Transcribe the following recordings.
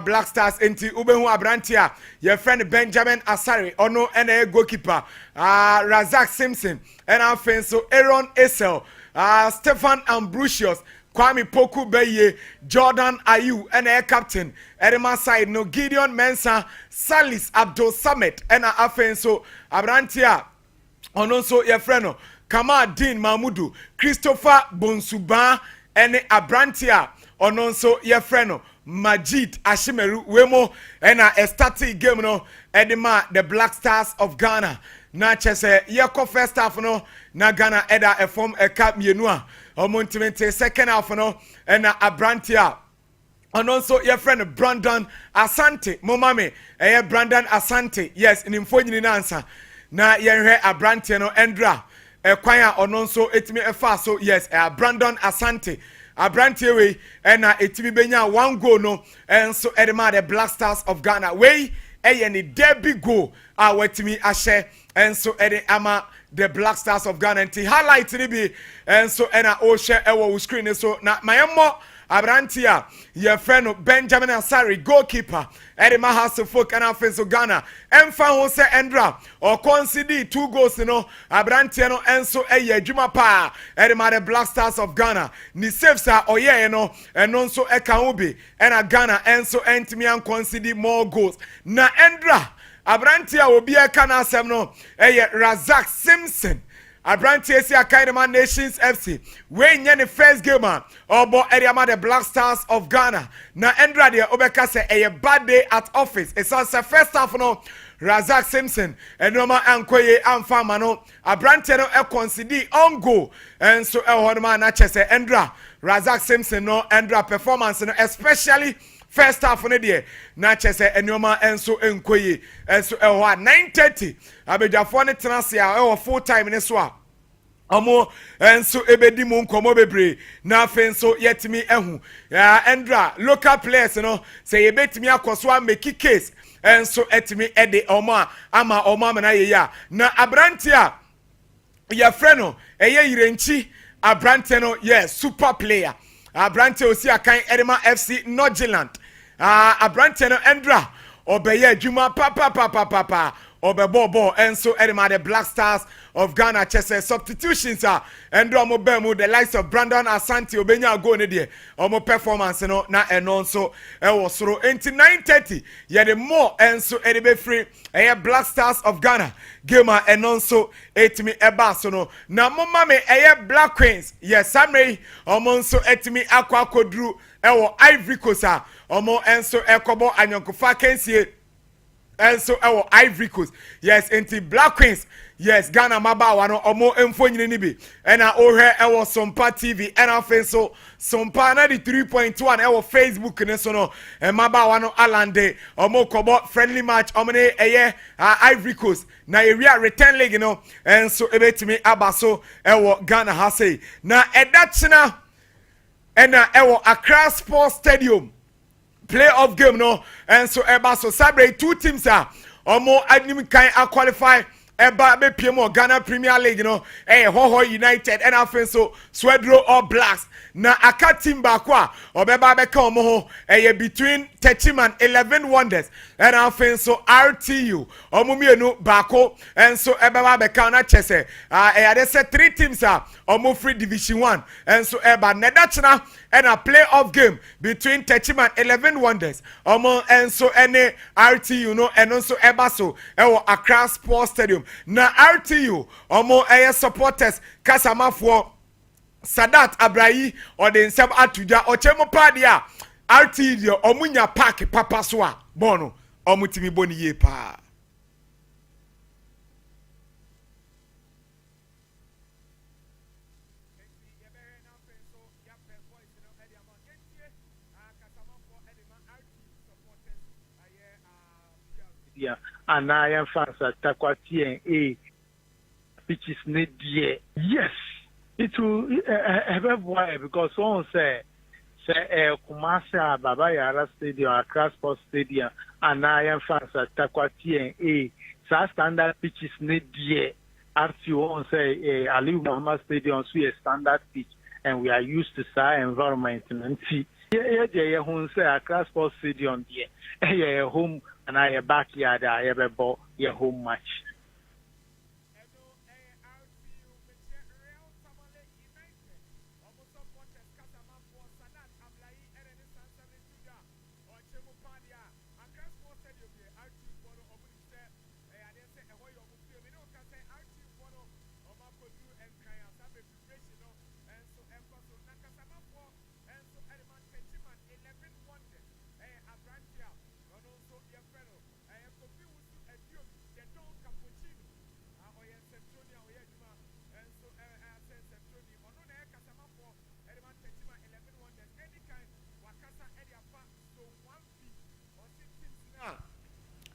Black Stars into Ubehu Abrantia, your friend Benjamin Asari, Ono and goalkeeper, Razak Simpson, and our friend so Aaron Essel, Stefan Ambrosius, Kwame Poku Beye, Jordan Ayu, and a captain, Edema side, no Gideon Mensah, Salis Abdul Samet, and our friend so Abrantia, Ono so your friend, Kamal Dean Mahmudu, Christopher Bonsuba, and Abrantia, Ono so your friend. Majid Ashimeru Wemo and a starting game no Edema the Black Stars of Ghana na chese yeko first half no na Ghana eda a form a cap mienua omontimente second half no and Abrantia and also your friend Brandon Asante momame Brandon Asante yes in info answer na yenhwe Abrantia no endra kwanya ononso etimi efa so yes Brandon Asante Abrantie we and etimi benya one goal no and so edema the Black Stars of Ghana we ni derby goal wetimi ahye and so ede ama the Black Stars of Ghana and highlight ni bi and so na o share ewo screen so na mayemo Abrantia your friend Benjamin Asari goalkeeper edema has folk and offense Ghana emfa ho se endra or concede 2 goals no Abrantia no enso adwuma pa edema the Black Stars of Ghana ni saves are oye no eno nso eka ho bi and Ghana enso entimi an concede more goals na endra Abrantia obi eka na asem no Razak Simpson Abrantie si Akaidema Nations FC we nye the first game obo Eriama the Black Stars of Ghana na endra de obeka se a bad day at office it's also first half no Razak Simpson enoma ankoye amfama no Abrantie no e concede on goal and so e honoma na chese endra Razak Simpson no endra performance no especially first half on the day na chese enoma enso enkoye enso eho 9:30 abejafo ne transia eho full time ne so a omo enso ebedi mu nkomo bebre na afenso yetimi ehu ya endra local players no say yebetimi akoso a make case enso etimi ede omo ama omo na ye ya na Abrantia ya freno eye yirenchi Abrantia no yes super player Abrantia osi akan Edema FC Nordjylland Abrantia no endra obeye adwuma papa obebo enso Edema the Black Stars of Ghana chese substitutions and omo the likes of Brandon Asante obenya go ne de omo performance no na eno nso was soro enti 9:30 ye the more enso edebe free Black Stars of Ghana game eno nso etimi eba so no na mama me Black Queens yes samre omo nso etimi akwa kodru Ivory Coast omo enso ekobo anyonkofa kensie enso Ivory Coast yes enti Black Queens yes Ghana maba wano omo emfo nyine ni bi ena ohwe Sompa TV ena fenso Sompa 93.1 Facebook ne so no maba wano alande omo kobo friendly match omo ne Ivory Coast na area return league no enso ebetimi abaso Ghana ha say na edachina ena Accra Sports Stadium playoff game no enso ebaso sabre two teams omo anim kan qualify eba be PM Ghana Premier League no Hoho United and afenso Swedro All Blacks na aka team bakwa obeba be ka omo ho between Techiman 11 Wonders and afenso RTU omo mienu bako enso ebeba be ka na chese they say 3 teams omo free division 1 enso eba nedachna and a playoff game between Techiman 11 Wonders omo enso ene RTU no and also eba so Accra Sports Stadium na RTU omo supporters kasamafo Sadat Abrayi or the nsem atuja ochemo padia RTU omunya park papa so a bono omutimi boni ye pa yeah and I am fans at Takwati and which is need yes it will have why because someone say Kumasi Baba Yara Stadium Accra Sports Stadium and I am fans at Takwati and standard pitches need RTO say Ali Muhammad Stadium so a standard pitch and we are used to that environment and see Yeah, who say a class sports stadium there. Yeah, home and I a backyard. I have a ball. Yeah, home match.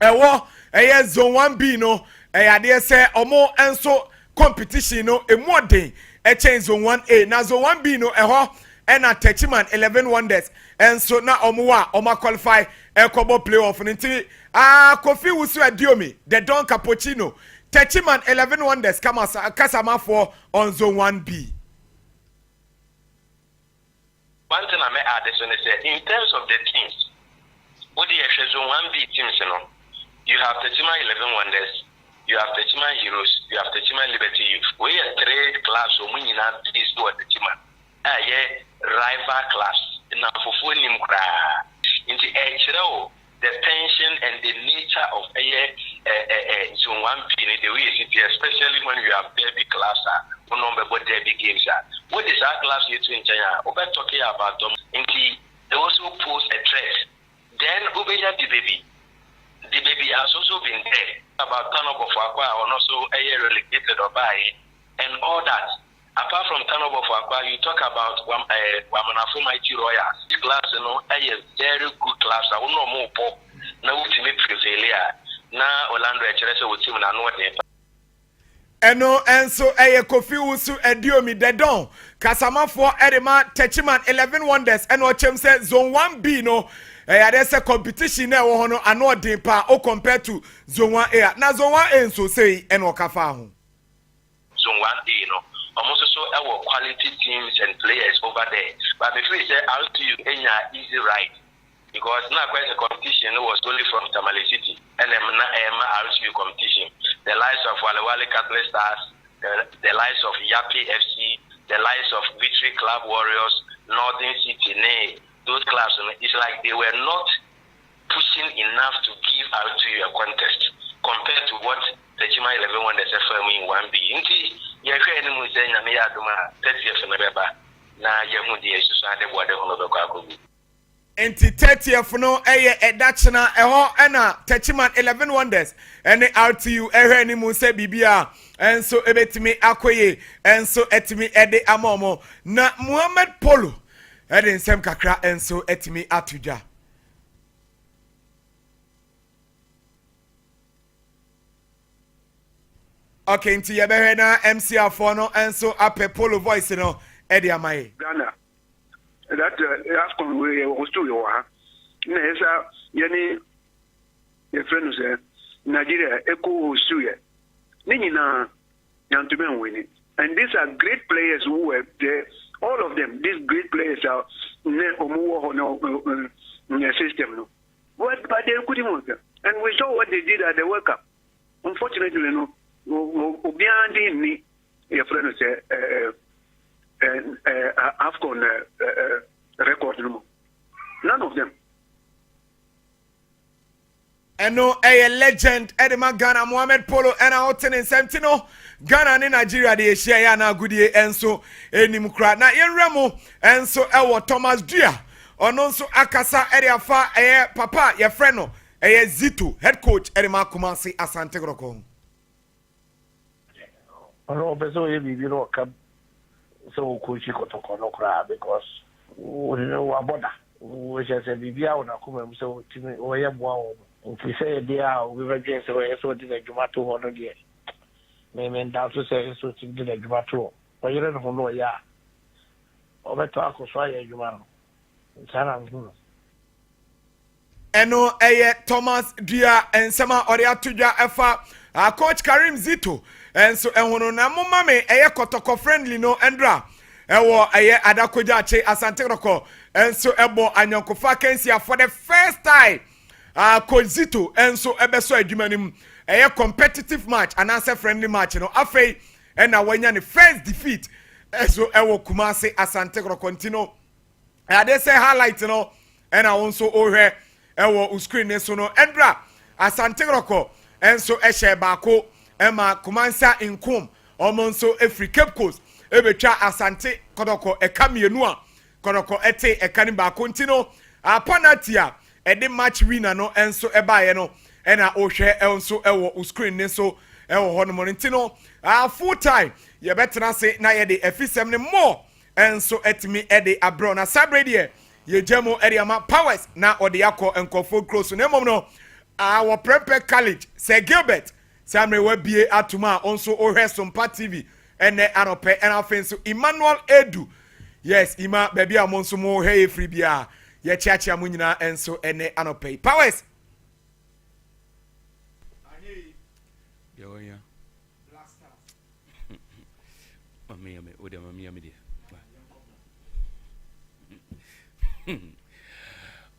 Ewo zone 1B no ade say omo enso competition no emodin change zone 1A na zone 1B no eho na Techiman 11 Wonders enso na omo a qualify ekobo playoff nti Kofi Wusu Adiomi the Don Cappuccino Techiman 11 Wonders kasama for on zone 1B. One thing I may add is when I say in terms of the teams, what the zone 1B teams, you have Techiman 11 Wonders, you have Techiman Heroes, you have Techiman Liberty Youth. We are three clubs who we not these two at Techiman. Rival clubs. Now for full name into the tension and the nature of zone 1B the way it is, especially when you have derby class or number of derby games. What is our class here in China? Over talking about them, they also pose a threat. Then over the baby. The baby has also been there about Tanop of Aqua and also relegated or by and all that. Apart from Tanop of Aqua, you talk about Wamanafu Mighty Royals. This class, a very good class. I will know more pop. Now, ultimate prevail. Now, Orlando HRS will team and know what Eno enso Kofi Wusu Adiomi the Don Kasama for Edema Techiman 11 Wonders eno chem say zone 1B no there's a competition na wo no ano den pa o compared to zone 1A na zone 1A so say eno kafa ho zone 1A no almost so our quality teams and players over there but before you say RTU enya easy ride because now quite the competition was only from Tamale City and then RTU competition the likes of Walewale Catholic Stars the likes of Yapi FC the likes of Victory Club Warriors Northern City those clubs, it's like they were not pushing enough to give out to a contest compared to what the Chima 11 Wonders FM in 1B. Inti, you're saying, I'm here to my 30th of November. Now, you're the society water on the Kaku. Enti 30th no Dachina ena Techiman 11 Wonders and the RTU ni mu se bibia enso ebetimi akoye enso etimi ede amomo na Muhammad Polo Eden sem kakra enso etimi atuja. Okay, nti yebehwe na MC4 no enso ape Polo voice no edi amaye. Ghana. That AFCON we was to you ha. Na esa yani your friend say Nigeria echo suye. Ni nyina yantumen win. And these are great players who were there. All of them, these great players are in the system. No, but they couldn't work. And we saw what they did at the World Cup. Unfortunately, no, beyond me, your friend said, AFCON record. None of them. And no a legend Edema Ghana Mohamed Polo and out in Sentino Ghana ni Nigeria de share na goodie enso enimkra na yenremo enso ewo Thomas Dua ono nso akasa area fa papa ye friend no Zito head coach Edema Kumasi Asante Groko ono bezo ye bibi no kam so coach kotoko no kra because we know aboda we just say bibi a na kuma so timi o ye boa nti say dia we were just so did the jumato hono dia me down to say so did the jumato o yere no no ya o beto akoso ya jumano sana ngu eno Thomas Dua ensema ore atudwa efa coach Karim Zito enso enhono na mama me kotoko friendly no endra ewo adakoja ache Asante Roko enso ebo anyankofa kensia for the first time Kozito enso ebeso adwumanim eye competitive match and answer friendly match no afei na wanya ne first defeat enso ewo Kumasi Asante Kotoko they say highlight no and I also ohwe ewo screen ne so no endra Asante Kotoko enso ehye baako ema Kumansa Inkum omonso efri Cape Coast ebetwa Asante Kotoko ekamienu a Kotoko ete ekani baako ntino apanatia ede match winner no enso ebaye no ena ohwe enso ewo screen ne so ewo hono mo ntino full time ye betena se na ye de efisem ne more enso etimi ede abro na sabrede ye jamo ede ama powers na ode yakọ enkofo close na mom no our prepare college Sir Gilbert samre wabie atuma onso ohwe Sompa TV ene anope ena fenso Emmanuel Edu yes ima baby amonso mo he free bia ye chiachia mu nyina enso ene anope powers yo ya blaster mami ode mami dia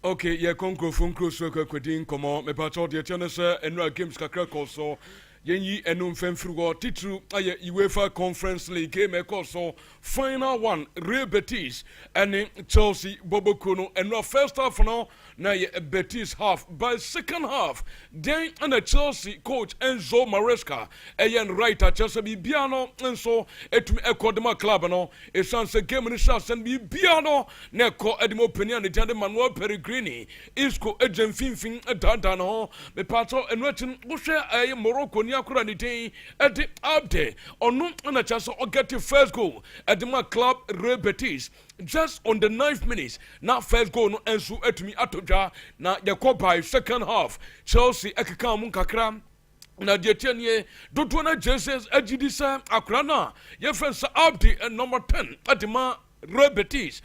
okay ye konkro funkro so kwedin komo me pato de tiane se enra games kakra ko so yenyi enum femfrugo titru aye UEFA Conference League game ko so final one Real Betis and Chelsea Bobokuno and no first half no na ye Betis half by second half then and the Chelsea coach Enzo Maresca ayen writer Chelsea biano enso etumi ekodema club no esanse game ni sha sen biano na ko edimo penia ne tande Manuel Pellegrini isco ejem finfin dada no me pato enwetin wo hwe aye Morocco ni akura ni den edi update onu na Chelsea o get the first goal at the club Real Betis just on the 9th minute now first goal no enso etumi atoja na yakọ by second half Chelsea ekeka mun kakra na de tianie dodo na Jesus agidisa akra na ye fensa update and number 10 at the Real Betis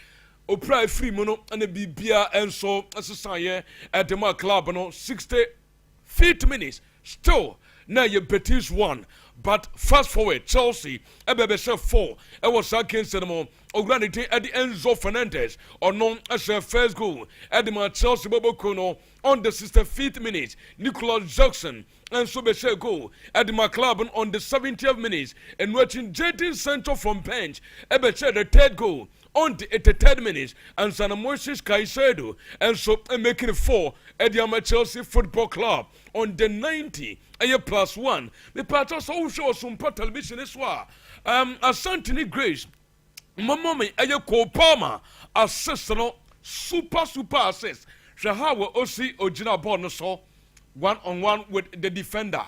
opra free mu no na bibia enso asesaye at the club no 65th minutes still na ye Betis 1 but fast forward Chelsea ebebe 4 e was against them ogranite at the Enzo Fernandez or non as a first goal at the Chelsea Bobokuno on the 65th minute Nicholas Jackson and so be goal at the club on the 70th minute and watching Jadon Sancho from bench ebe the third goal on the 83rd minute and Sana Moses Caicedo and so making it 4 at the Chelsea Football Club on the 90 +1 the part also show some television as well Asante Grace Mommy Cole Palmer assist no super assist Shahawa Osi Ojina Bono so 1-on-1 with the defender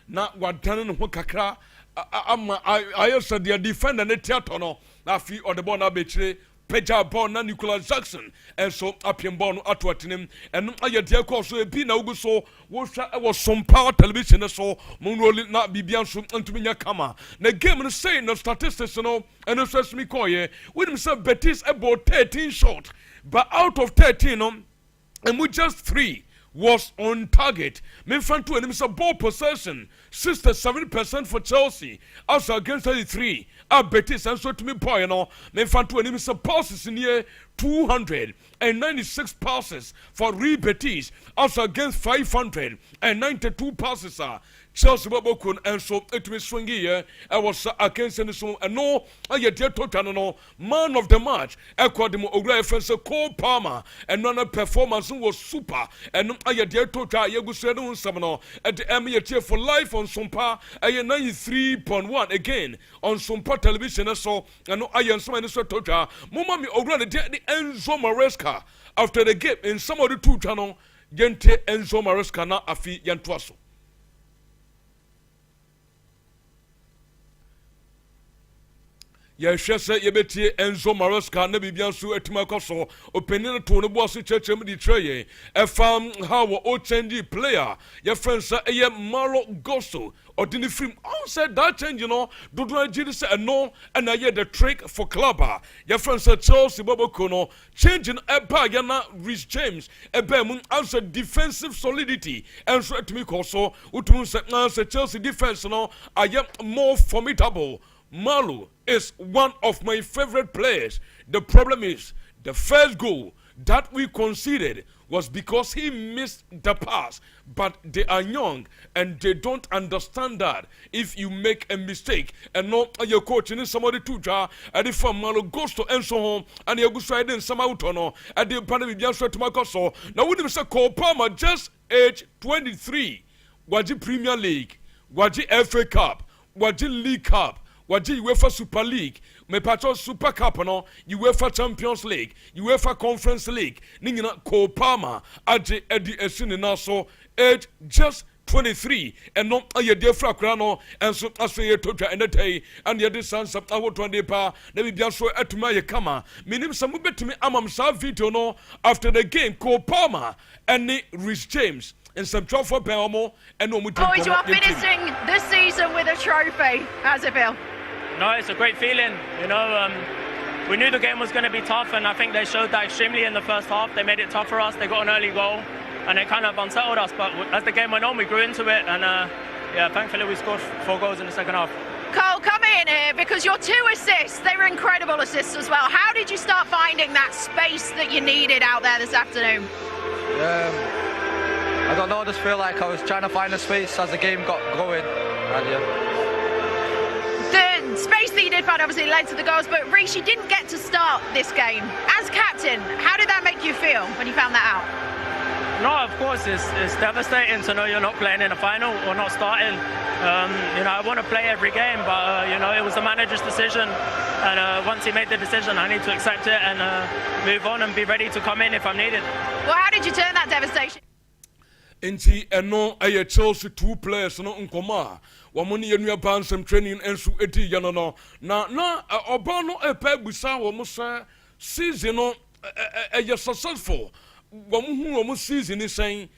na wadane ho kakra I said the defender ne theater no na fi or the ball na betire Peja ball na Nicholas Jackson and so apiem ball no atwatenem and aye de course so bi na ugu so wo hwa e was Sompa television so mon roll na bibian so antumi nya kama na game no say no statistics no and so me call ye with himself Betis about 13 shot but out of 13 and we just 3 was on target. Menfantu and Mr. Ball possession 67% for Chelsea. Also against 33. Betis and so to me boy, you know. Menfantu and Mr. passes in here 296 passes for Real Betis. Also against 592 passes are. Chelsea Babokun and so it was swingy here. I was against any so and no, I get total no man of the match. Equadimo Ogra Fence Cole Palmer and none performance was super and I get total Yagusedo Samano at the Emmy for life on Sompa. I 93.1 again on Sompa television so and no I am so many total. Mummy Ogra the Enzo Maresca after the game in some of the two channel Gente Enzo Maresca na afi Yantuaso. Ye shese ye betie Enzo Maresca na bibian so etima koso openin to no boss chechem di treye e fam how o change player ye friends ye Malo Gosto odini film on said that change you know do agiri say no and ye the trick for club ye friends Chelsea Bobokuno changing eba ya na Rhys James eba mun answer defensive solidity and so etimi koso utum say Chelsea defense no I am more formidable. Malo is one of my favorite players. The problem is The first goal that we conceded was because he missed the pass. But they are young and they don't understand that if you make a mistake and not your coach and somebody to draw and if Malo goes to and so on and you go side in some out on and the pandemic just to my so now we say Cole Palmer just age 23 Waji Premier League, Waji FA Cup, Waji League Cup, Waji UEFA Super League, me patro Super Cup no, UEFA Champions League, UEFA Conference League, ningina Cole Palmer, Aji Eddie Esini Naso, age just 23 and not a dear fracrano and so as a total and a day and the other sons of our 20 pa let me be so at my kama meaning some bit to me amam video no after the game Cole Palmer and Rhys James and some trophy for Belmo and no boys, you are finishing this season with a trophy. How's it feel? No, it's a great feeling. You know, we knew the game was going to be tough, and I think they showed that extremely in the first half. They made it tough for us. They got an early goal, and it kind of unsettled us. But as the game went on, we grew into it, and yeah, thankfully we scored 4 goals in the second half. Cole, come in here because your 2 assists, they were incredible assists as well. How did you start finding that space that you needed out there this afternoon? I don't know, I just feel like I was trying to find a space as the game got going. And, The space that you did find obviously led to the goals, but Rhys, you didn't get to start this game. As captain, how did that make you feel when you found that out? No, of course, it's devastating to know you're not playing in a final or not starting. You know, I want to play every game, but, you know, it was the manager's decision. And once he made the decision, I need to accept it and move on and be ready to come in if I'm needed. Well, how did you turn that devastation? Inti eno aye Chelsea 2 players no nkoma wamoni yenu ban some training ensu eti yano no na oba no epa busa wo musa season no successful wo season ni sen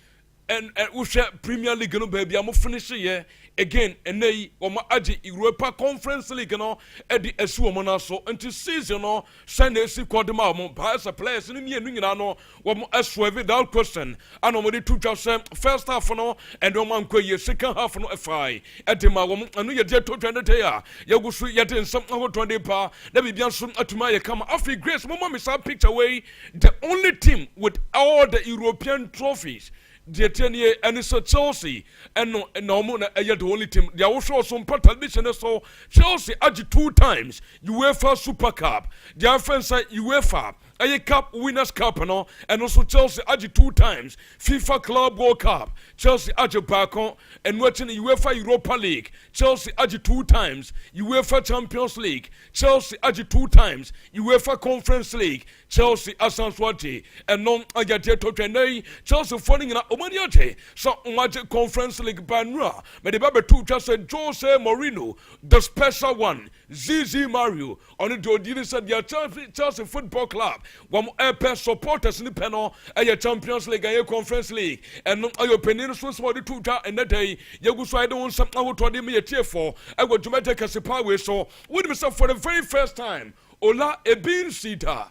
and we share Premier League no baby am finish here again enei wo ma age Europa Conference League no e di esu wo na so until season no send esi kodema wo ba as players ni mienu nyina no wo eswe without question and wo dey two just first half no and wo man koye second half no fai edema wo anu ye dey to 20 day a ye go so ye dey nsam ho 20 pa na bibia so atuma ye kama afi Grace mo me some picture way the only team with all the European trophies the 10 year and it's a Chelsea and no the only team they are also some television so Chelsea agi 2 times UEFA Super Cup the offense UEFA a cup winners cup no and also Chelsea agi 2 times FIFA Club World Cup Chelsea agi back on and watching the UEFA Europa League Chelsea agi 2 times UEFA Champions League Chelsea agi 2 times UEFA Conference League Chelsea asanswati and non agate to twenty Chelsea falling in omaniate so magic Conference League banra but the baby 2 just said Jose Mourinho the special one ZZ Mario on the Dodini said your Chelsea Football Club one supporters in the panel a Champions League a Conference League and non ayo penino so small the 2 and that day you go so I don't something what to me a tier for I go to make a power so with myself for the very first time Ola Ebin Sita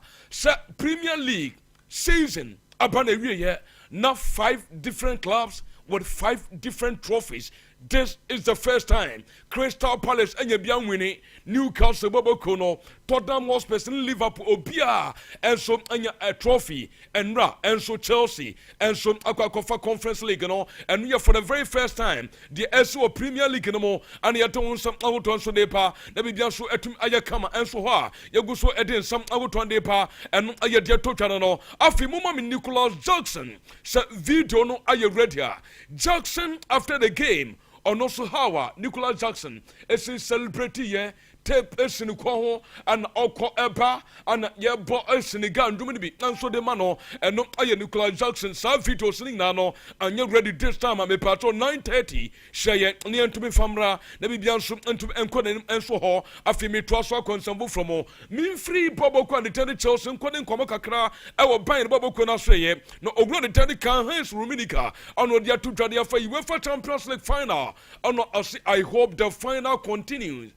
Premier League season upon a year now 5 different clubs with 5 different trophies. This is the first time Crystal Palace and Yabian winning Newcastle Bobokono, Tottenham Hotspur Liverpool Obia and so a trophy and so Chelsea and so Aquacofa Conference League and we are for the very first time the SO Premier League no and you don't some out on so depa let me be so etum ayakama and so ha you go so edin some out on depa and aye dia to no afi mama Nicholas Jackson so video no aye ready Jackson after the game on also how Nicholas Jackson is celebrating here tape esini kwa and oko eba and ye bo esini ga ndumini bi nanso de mano eno aye Nicholas Jackson sa video sini na no and you ready this time me patrol 9:30 share ne entumi famra na bibia nso entumi enko na enso ho afi me to aso konsambu from me free bobo kwa de tani Chelsea enko ne nkomo kakra e wo ban bobo kwa na so ye no ogro de tani kan Hans Ruminika ono dia to twade afa UEFA Champions League final ono I hope the final continues.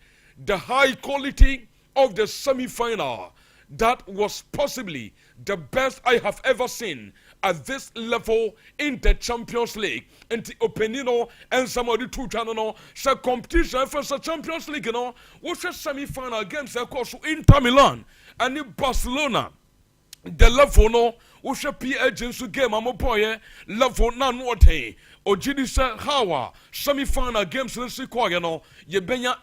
The high quality of the semi-final that was possibly the best I have ever seen at this level in the Champions League. And the Openino and some of the 2 channel so competition for the Champions League was a semi-final against of course Inter Milan and in Barcelona. the level no wo hwe PH nso game amopoye level na no oten ogidi se hawa semi-final games no se koye no ye benya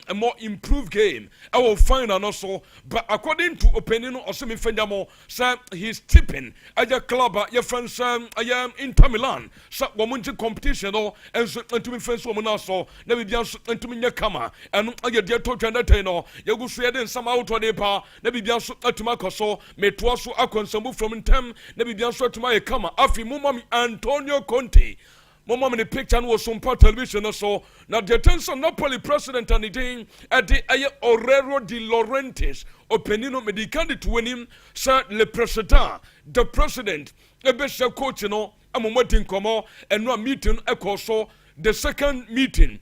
a more improved game I will final no so but according to opinion of semi fendamo say he's tipping aya club your friends Inter Milan so womunji competition no enso entumi friends wo na so na bibia so entumi nya kama eno aya de to twende no ye gusu ye de nsam out de pa na bibia so atuma koso meto so akonsambu from tem na bibia so atuma ye kama afi mumam Antonio Conte Mama the picture was Sompa television so now the attention Napoli president and the thing at the Orero di Laurentiis opinino medicandi to win him sir le president the president a best coach no amomatin komo and no meeting so the second meeting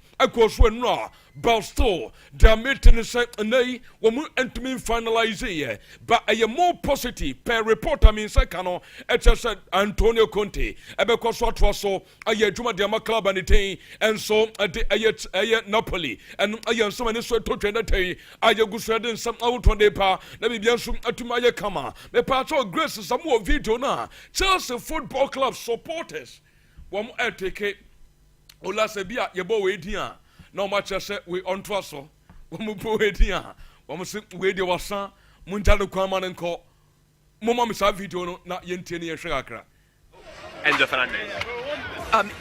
when no Balsto the meeting is nay woman and to me finalize here but a more positive per report I mean second said Antonio Conte because what was so a Juma Diama club and the and so at the Napoli and I am so many sweat to train that I go shredding some out on the pa let me be to my kama me part of grace some more video na Chelsea Football Club supporters one take Ola Sebia yebo wedia no match we on so wo po wedia wo se we de wasa munta de kwama nko mama me sa video no na yentie ne yehwe akra Enzo Fernandez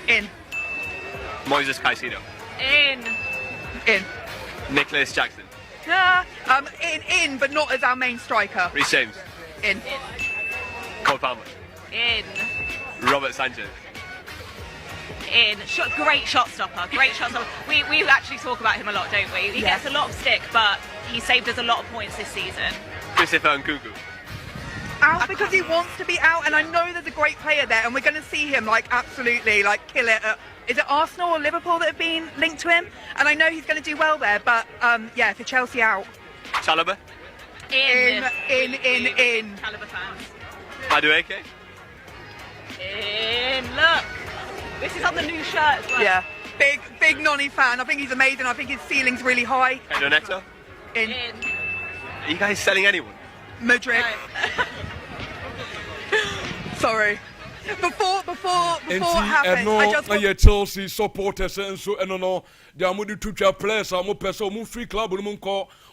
in Moises Caicedo in Nicholas Jackson in but not as our main striker. Reece James In Cole Palmer In Robert Sanchez great shot stopper. We actually talk about him a lot, don't we? He gets a lot of stick, but he saved us a lot of points this season. Christopher Nkunku out because he wants to be out, and I know there's a great player there, and we're going to see him absolutely kill it. Is it Arsenal or Liverpool that have been linked to him? And I know he's going to do well there, but for Chelsea out. Chalobah In. Caliber fans. Madueke In. Look. This is on the new shirt as well. Yeah. Big Noni fan. I think he's amazing. I think his ceiling's really high. Pedro Neto In. Are you guys selling anyone? Madrid. Sorry. Before it happened, I just want... Chelsea supporters and so no they are mudi tucha players are mo person mo free club no mo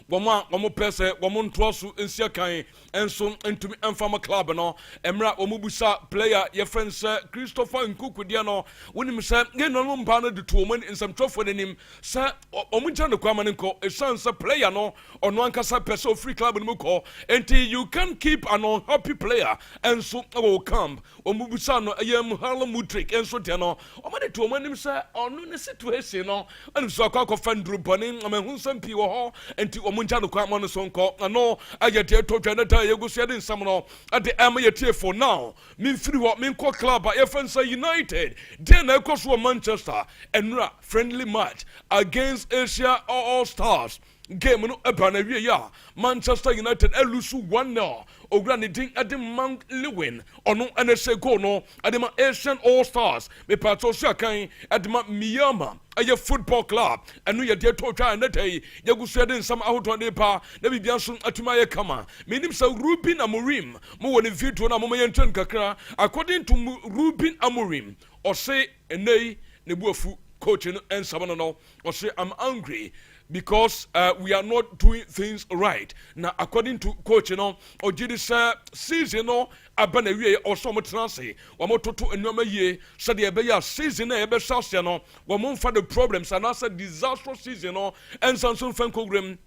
womo pese womo ntoaso ensia kan enso ntumi enfama club no emra womo busa player your friend sir Christopher Nkunku dia no wonim sir ye no mba no de to man nsam trofo nenim sir omo ncha no kwama nko esanse player no ono ankasa pese free club no ko until you can keep an unhappy player enso will come omo busa no yem Harlem Mudrik enso de no omo de to man sir ono ne situation no and so akwa fandru boni amehun sampi wo ho enti omunja no kwa no sonko ano ayete to twanata yegusia de nsam no ade am yete for now min free ho min ko club Efensa United then ekoso Manchester enra friendly match against Asia All Stars game no ebana wie ya Manchester United elusu 1-0 ogra ne din ade man lewin ono enese go no ade ma Asian All Stars me pato so kan ade ma Miyama aye football club enu ye de to twa na tai ye gusu de nsam ahoto ne pa na bibia so atuma ye kama menim sa Ruben Amorim mo woni video na mo ye ntwen kakra according to Ruben Amorim o say enei ne buafu coach no ensam no o say I'm angry because we are not doing things right. Now, according to coach, or did this season, abana wie or some transi, or more to a ye, said the bear season, a bear sasano, or more for the problems, and also disastrous season, and some Fankogrim.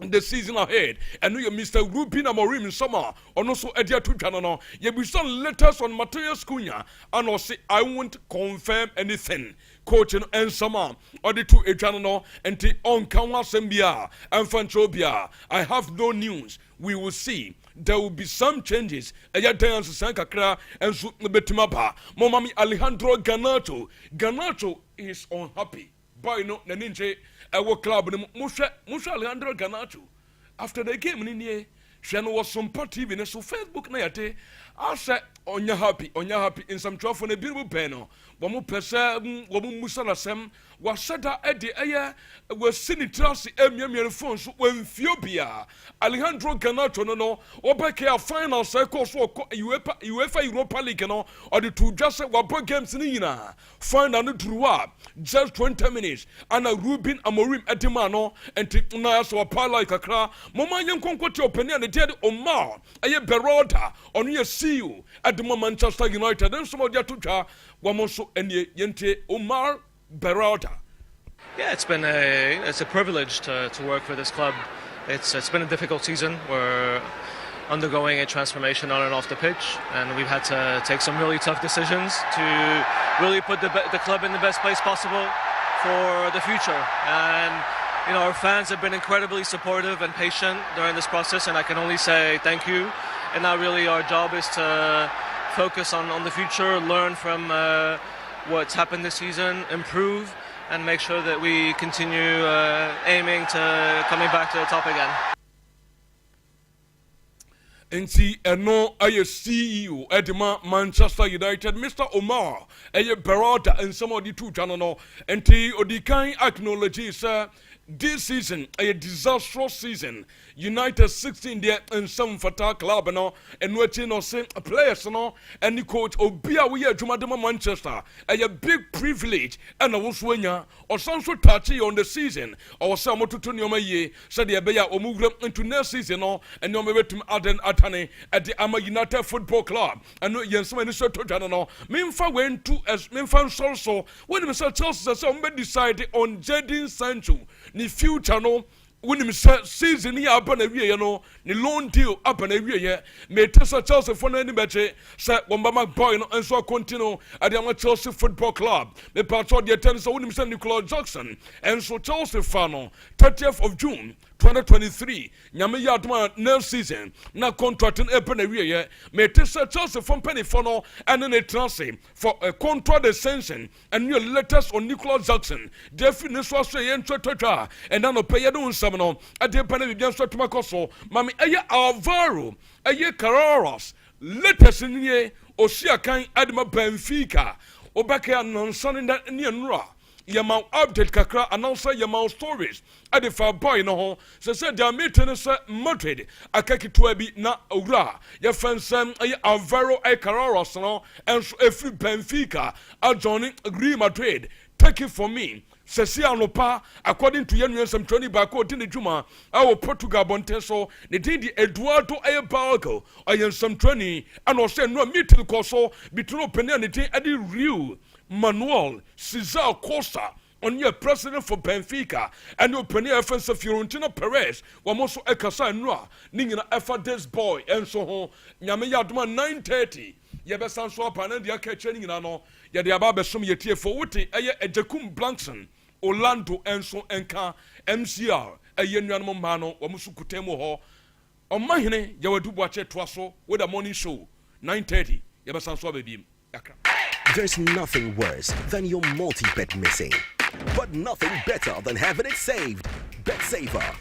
The season ahead, and we Mr. Ruben Amorim in summer, and also Edia Tuchano. You will send letters on Matthias Cunha, and also I won't confirm anything. Coaching and summer, or the two channel, and the on Kawa Sembia and Fanchobia. I have no news. We will see. There will be some changes. Ayatan Sankakra and Betimapa. Momami Alejandro Garnacho is unhappy. Boy, no, Naninje. Our club, Musha Alejandro Garnacho. After the game in here, Shano was some party in so Facebook Nayate. I say onya happy in some trouble for a beautiful panel. Wamu pesa wamu musala sem wasada edi eye was sinitrasi emyemye phones when Ethiopia Alejandro Garnacho no obeke a final circle so UEFA Europa League no or the two just wabo games ni nyina final no druwa just 20 minutes and a Ruben Amorim Edimano and na so pala kakra moma yenkonkoti openi and the Omar eye Berota on ye see you at the Manchester United then some of their tuja wamonso enye yente Omar Berota. Yeah, it's a privilege to work for this club. It's been a difficult season. We're undergoing a transformation on and off the pitch, and we've had to take some really tough decisions to really put the club in the best place possible for the future. And you know, our fans have been incredibly supportive and patient during this process, and I can only say thank you. And now really our job is to focus on the future, learn from what's happened this season, improve, and make sure that we continue aiming to coming back to the top again. Nti eno aye CEO Edema Manchester United Mr. Omar aye Berota and some of the two channel no nti odikan acknowledge sir this season a disastrous season. United 16 there in some Fatah club no and watching no say players no and the coach obia we adwumadema Manchester a big privilege and awoswanya or some so touchy on the season or some to nyoma ye said the beya omugre into next season no and no betum Aden Atane at the Ama United Football Club and no yen so many so to no memfa went to as memfa so when Mr. Chelsea somebody decided on Jadon Sancho ni future no when him season here up na wie no ni loan deal up na wie me tesa Chelsea for any beche say Wambama boy no enso continue at the Chelsea Football Club me part of the tennis when him say Nicola Jackson enso Chelsea fan 30th of June 2023 nyame yadma next season na contract in up na wie me tesa Chelsea from penny for no and then a transfer for a contract extension and your letters on Nicola Jackson definitely so say yen and then pay you no ade pane bi bian so tuma koso mami eye Alvaro eye Carreras latest nie Osiakan adema Benfica obaka nonson na ne nura yama update kakra announcer yama stories ade fa boy no ho say their meeting say Madrid akakitoa bi na owura ye fansam eye Alvaro eye Carreras no enso efi Benfica adjoining Real Madrid. Take it from me. Sesi anopa according to Yenu some 20 back out in the Juma our Portugal Bonteso they did the Eduardo Ayabalgo I some 20 and also no meeting koso between penalty and the real Manuel Cesar Costa on your president for Benfica and your penny offense of Fiorentina Perez were also a Casa Noa Ningina effort this boy and so on Yamayadma 9:30 Yabesan swap and the catching in ano Yadiababa sum yetie for Wuti a Jacum Blankson Orlando enso enka MCR ayenuanmo mano wamusukutemo ho omahene yawadu bwache twaso with a morning show 9:30 yabasanso babim yakra. There's nothing worse than your multi-bet missing, but nothing better than having it saved. Bet Saver